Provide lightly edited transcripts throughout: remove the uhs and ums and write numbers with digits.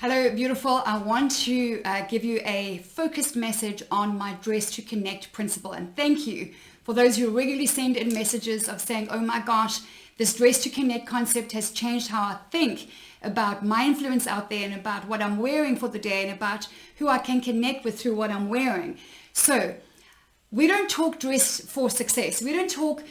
Hello, beautiful. I want to give you a focused message on my Dress to Connect principle. And thank you for those who regularly send in messages of saying, oh my gosh, this Dress to Connect concept has changed how I think about my influence out there and about what I'm wearing for the day and about who I can connect with through what I'm wearing. So we don't talk dress for success. We don't talk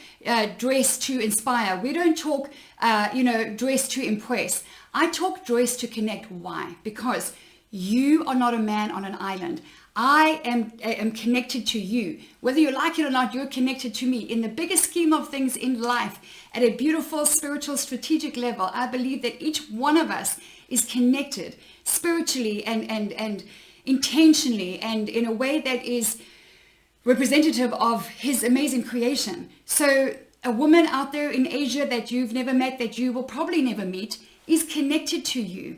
dress to inspire. We don't talk, dress to impress. I talk dress to connect. Why? Because you are not a man on an island. I am connected to you. Whether you like it or not, you're connected to me. In the bigger scheme of things in life, at a beautiful, spiritual, strategic level, I believe that each one of us is connected spiritually and intentionally and in a way that is representative of his amazing creation. So a woman out there in Asia that you've never met, that you will probably never meet, is connected to you.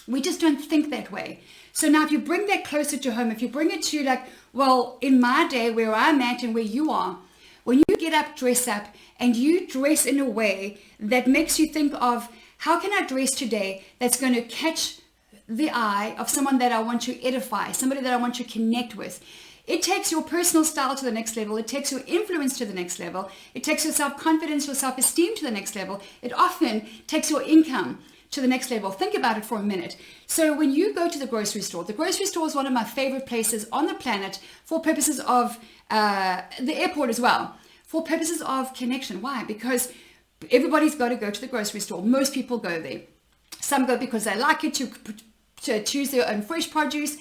We just don't think that way. So now if you bring that closer to home, if you bring it to like, well, in my day where I'm at and where you are, when you get up, dress up, and you dress in a way that makes you think of, how can I dress today that's going to catch the eye of someone that I want to edify, somebody that I want to connect with. It takes your personal style to the next level. It takes your influence to the next level. It takes your self-confidence, your self-esteem to the next level. It often takes your income to the next level. Think about it for a minute. So when you go to the grocery store is one of my favorite places on the planet for purposes of the airport as well, for purposes of connection. Why? Because everybody's got to go to the grocery store. Most people go there. Some go because they like it to choose their own fresh produce.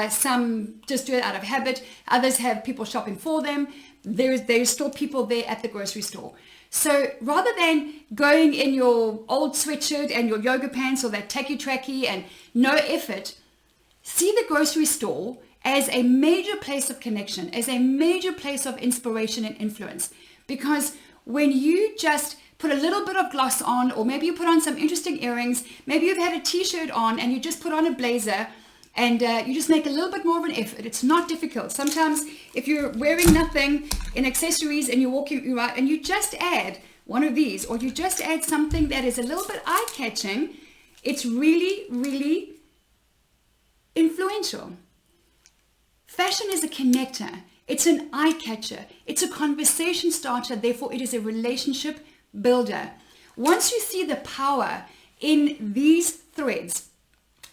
Some just do it out of habit. Others have people shopping for them. There's still people there at the grocery store. So rather than going in your old sweatshirt and your yoga pants or that tacky and no effort, see the grocery store as a major place of connection, as a major place of inspiration and influence. Because when you just put a little bit of gloss on, or maybe you put on some interesting earrings, maybe you've had a t-shirt on and you just put on a blazer and you just make a little bit more of an effort. It's not difficult. Sometimes if you're wearing nothing in accessories and you're walking out and you just add one of these, or you just add something that is a little bit eye-catching, it's really, really influential. Fashion is a connector. It's an eye catcher. It's a conversation starter. Therefore, it is a relationship builder. Once you see the power in these threads,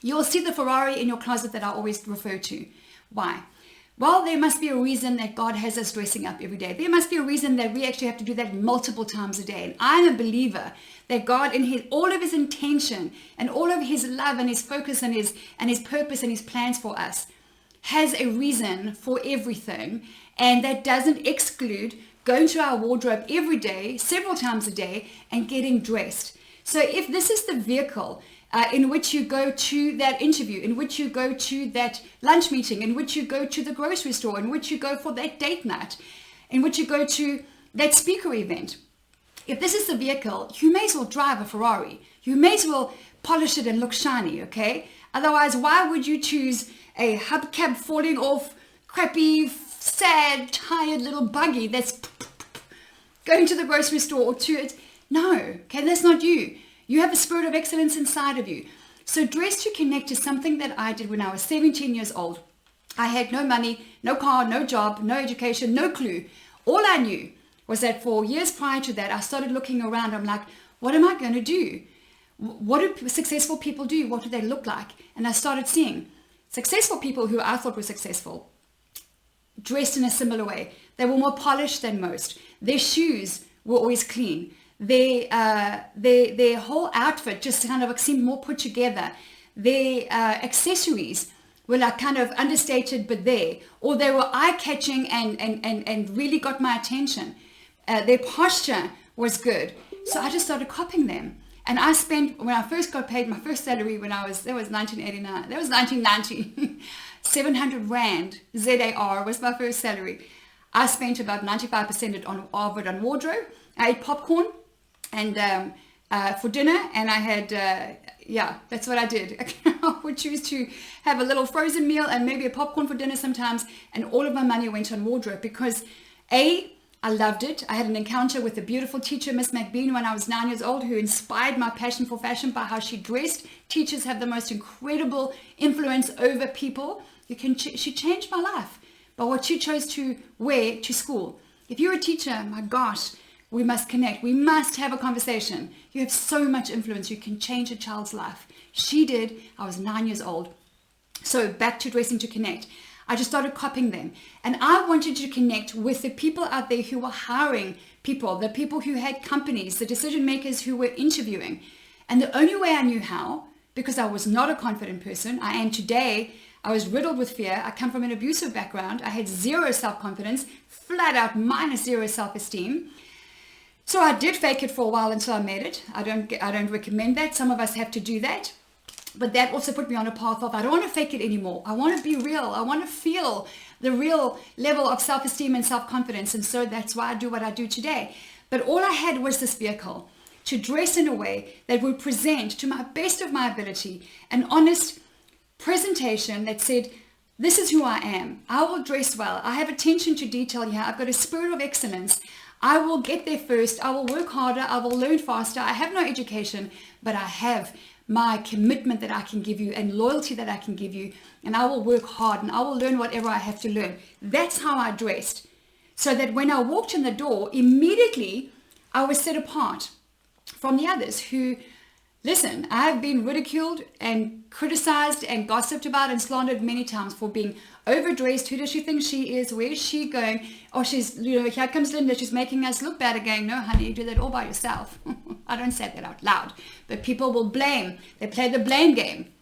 you'll see the Ferrari in your closet that I always refer to. Why? Well, there must be a reason that God has us dressing up every day. There must be a reason that we actually have to do that multiple times a day. And I'm a believer that God, in all of his intention and all of his love and his focus and his purpose and his plans for us, has a reason for everything. And that doesn't exclude going to our wardrobe every day, several times a day, and getting dressed. So if this is the vehicle in which you go to that interview, in which you go to that lunch meeting, in which you go to the grocery store, in which you go for that date night, in which you go to that speaker event, if this is the vehicle, you may as well drive a Ferrari. You may as well polish it and look shiny, okay? Otherwise, why would you choose a hubcap falling off, crappy, sad, tired little buggy that's going to the grocery store or to it? No, okay, that's not you. You have a spirit of excellence inside of you. So Dress to Connect is something that I did when I was 17 years old. I had no money, no car, no job, no education, no clue. All I knew was that for years prior to that, I started looking around. I'm like, what am I going to do? What do successful people do? What do they look like? And I started seeing successful people who I thought were successful, dressed in a similar way. They were more polished than most. Their shoes were always clean. Their whole outfit just kind of seemed more put together. Their accessories were like kind of understated but there, or they were eye-catching and really got my attention. Their posture was good. So I just started copying them. And I spent, when I first got paid my first salary that was 1989, that was 1990, 700 Rand, ZAR was my first salary. I spent about 95% of it on wardrobe. I ate popcorn and for dinner, and I had, that's what I did. I would choose to have a little frozen meal and maybe a popcorn for dinner sometimes, and all of my money went on wardrobe because A, I loved it. I had an encounter with a beautiful teacher, Miss McBean, when I was 9 years old, who inspired my passion for fashion by how she dressed. Teachers have the most incredible influence over people. She changed my life by what she chose to wear to school. If you're a teacher, my gosh, we must connect. We must have a conversation. You have so much influence. You can change a child's life. She did. I was 9 years old. So back to dressing to connect. I just started copying them. And I wanted to connect with the people out there who were hiring people, the people who had companies, the decision makers who were interviewing. And the only way I knew how, because I was not a confident person, I am today, I was riddled with fear. I come from an abusive background. I had zero self-confidence, flat out minus zero self-esteem. So I did fake it for a while until I made it. I don't recommend that. Some of us have to do that. But that also put me on a path of, I don't want to fake it anymore. I want to be real. I want to feel the real level of self-esteem and self-confidence. And so that's why I do what I do today. But all I had was this vehicle to dress in a way that would present to my best of my ability an honest presentation that said, this is who I am. I will dress well. I have attention to detail here. I've got a spirit of excellence. I will get there first. I will work harder. I will learn faster. I have no education, but I have my commitment that I can give you and loyalty that I can give you, and I will work hard and I will learn whatever I have to learn. That's how I dressed, so that when I walked in the door, immediately I was set apart from the others who, listen, I've been ridiculed and criticized and gossiped about and slandered many times for being overdressed. Who does she think she is? Where is she going? Oh, she's, here comes Linda. She's making us look bad again. No, honey, you do that all by yourself. I don't say that out loud, but people will blame. They play the blame game.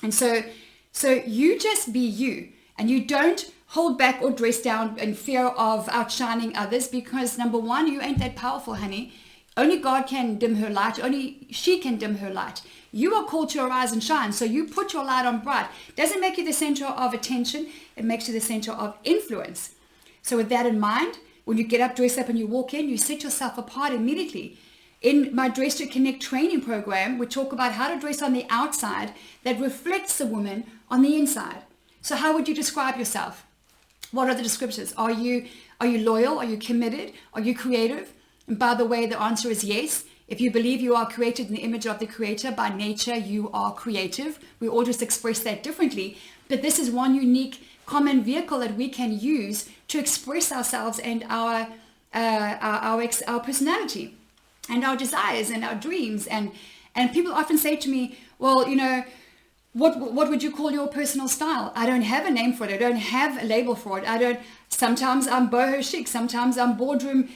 And so you just be you, and you don't hold back or dress down in fear of outshining others, because number one, you ain't that powerful, honey. Only God can dim her light. Only she can dim her light. You are called to arise and shine. So you put your light on bright. Doesn't make you the center of attention. It makes you the center of influence. So with that in mind, when you get up, dress up, and you walk in, you set yourself apart immediately. In my Dress to Connect training program, we talk about how to dress on the outside that reflects the woman on the inside. So how would you describe yourself? What are the descriptors? Are you loyal? Are you committed? Are you creative? And by the way, the answer is yes. If you believe you are created in the image of the Creator, by nature you are creative. We all just express that differently. But this is one unique common vehicle that we can use to express ourselves and our personality and our desires and our dreams. And people often say to me, well, what would you call your personal style? I don't have a name for it. I don't have a label for it. Sometimes I'm boho chic. Sometimes I'm boardroom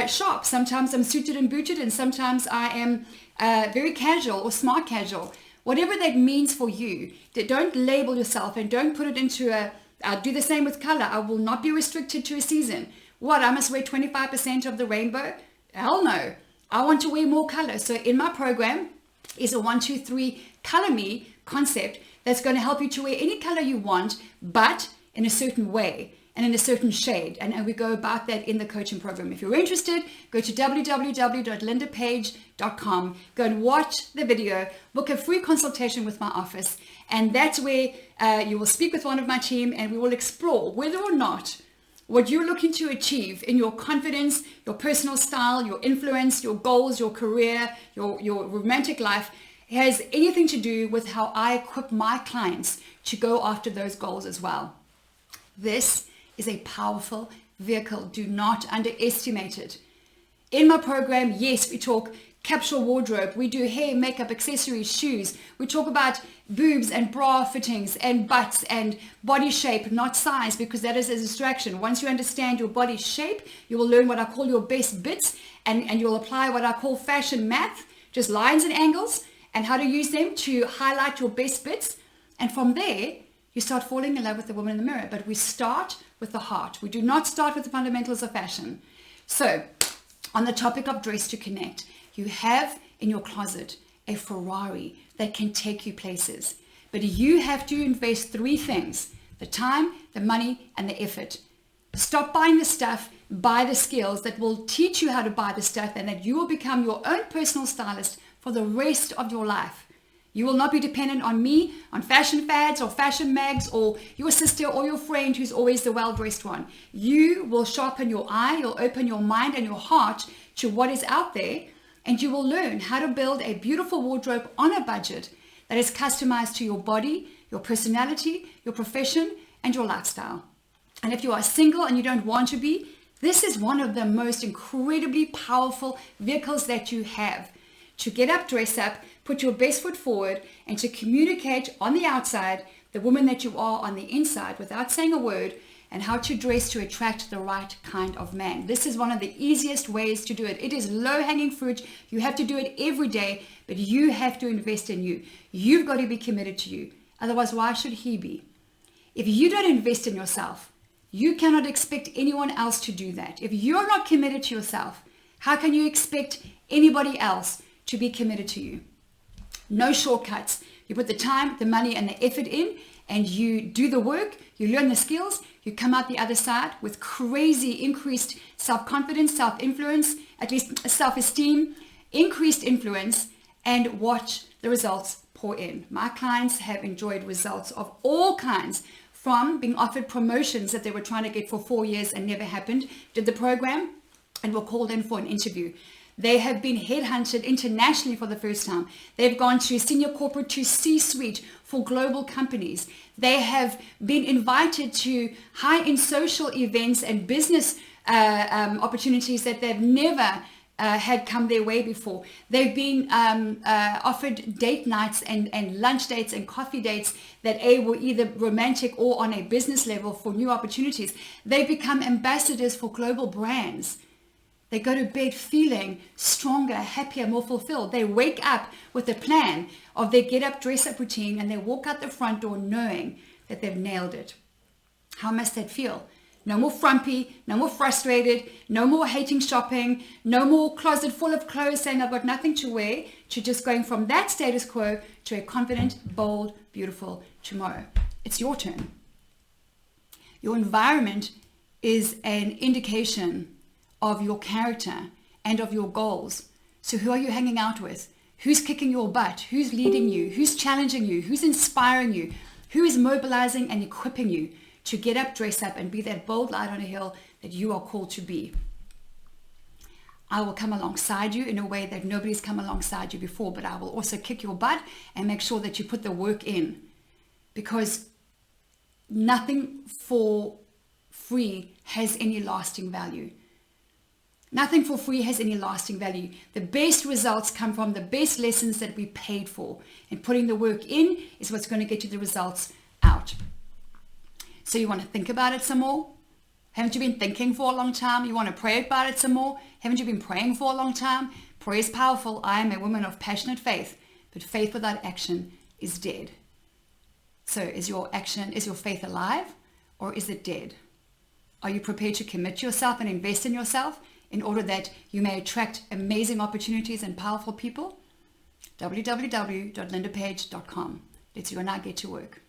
sharp. Sometimes I'm suited and booted. And sometimes I am very casual or smart casual. Whatever that means for you, don't label yourself and don't put it into I'll do the same with color. I will not be restricted to a season. What, I must wear 25% of the rainbow? Hell no. I want to wear more color. So in my program is a 1, 2, 3 color me concept that's going to help you to wear any color you want, but in a certain way and in a certain shade. And we go about that in the coaching program. If you're interested, go to www.LindaPaige.com. Go and watch the video, book a free consultation with my office. And that's where you will speak with one of my team, and we will explore whether or not what you're looking to achieve in your confidence, your personal style, your influence, your goals, your career, your romantic life has anything to do with how I equip my clients to go after those goals as well. This is a powerful vehicle. Do not underestimate it. In my program, yes, we talk capsule wardrobe. We do hair, makeup, accessories, shoes. We talk about boobs and bra fittings and butts and body shape, not size, because that is a distraction. Once you understand your body shape, you will learn what I call your best bits, and you'll apply what I call fashion math, just lines and angles, and how to use them to highlight your best bits. And from there, you start falling in love with the woman in the mirror. But we start with the heart. We do not start with the fundamentals of fashion. So on the topic of Dress to Connect, you have in your closet a Ferrari that can take you places. But you have to invest 3 things: the time, the money, and the effort. Stop buying the stuff, buy the skills that will teach you how to buy the stuff, and that you will become your own personal stylist for the rest of your life. You will not be dependent on me, on fashion fads or fashion mags or your sister or your friend who's always the well-dressed one. You will sharpen your eye, you'll open your mind and your heart to what is out there, and you will learn how to build a beautiful wardrobe on a budget that is customized to your body, your personality, your profession, and your lifestyle. And if you are single and you don't want to be, this is one of the most incredibly powerful vehicles that you have to get up, dress up, put your best foot forward, and to communicate on the outside the woman that you are on the inside without saying a word, and how to dress to attract the right kind of man. This is one of the easiest ways to do it. It is low-hanging fruit. You have to do it every day, but you have to invest in you. You've got to be committed to you. Otherwise, why should he be? If you don't invest in yourself, you cannot expect anyone else to do that. If you're not committed to yourself, how can you expect anybody else to be committed to you? No shortcuts. You put the time, the money, and the effort in, and you do the work, you learn the skills, you come out the other side with crazy increased self-confidence, self-influence, at least self-esteem, increased influence, and watch the results pour in. My clients have enjoyed results of all kinds, from being offered promotions that they were trying to get for 4 years and never happened, did the program, and were called in for an interview. They have been headhunted internationally for the first time. They've gone to senior corporate to C-suite for global companies. They have been invited to high-end social events and business opportunities that they've never had come their way before. They've been offered date nights and lunch dates and coffee dates that were either romantic or on a business level for new opportunities. They've become ambassadors for global brands. They go to bed feeling stronger, happier, more fulfilled. They wake up with a plan of their get up, dress up routine, and they walk out the front door knowing that they've nailed it. How must that feel? No more frumpy, no more frustrated, no more hating shopping, no more closet full of clothes saying I've got nothing to wear, to just going from that status quo to a confident, bold, beautiful tomorrow. It's your turn. Your environment is an indication of your character and of your goals. So who are you hanging out with? Who's kicking your butt? Who's leading you? Who's challenging you? Who's inspiring you? Who is mobilizing and equipping you to get up, dress up, and be that bold light on a hill that you are called to be? I will come alongside you in a way that nobody's come alongside you before, but I will also kick your butt and make sure that you put the work in, because nothing for free has any lasting value. Nothing for free has any lasting value. The best results come from the best lessons that we paid for. And putting the work in is what's going to get you the results out. So you want to think about it some more? Haven't you been thinking for a long time? You want to pray about it some more? Haven't you been praying for a long time? Prayer is powerful. I am a woman of passionate faith, but faith without action is dead. So is your faith alive, or is it dead? Are you prepared to commit yourself and invest in yourself in order that you may attract amazing opportunities and powerful people? www.LindaPaige.com. Let's you and I get to work.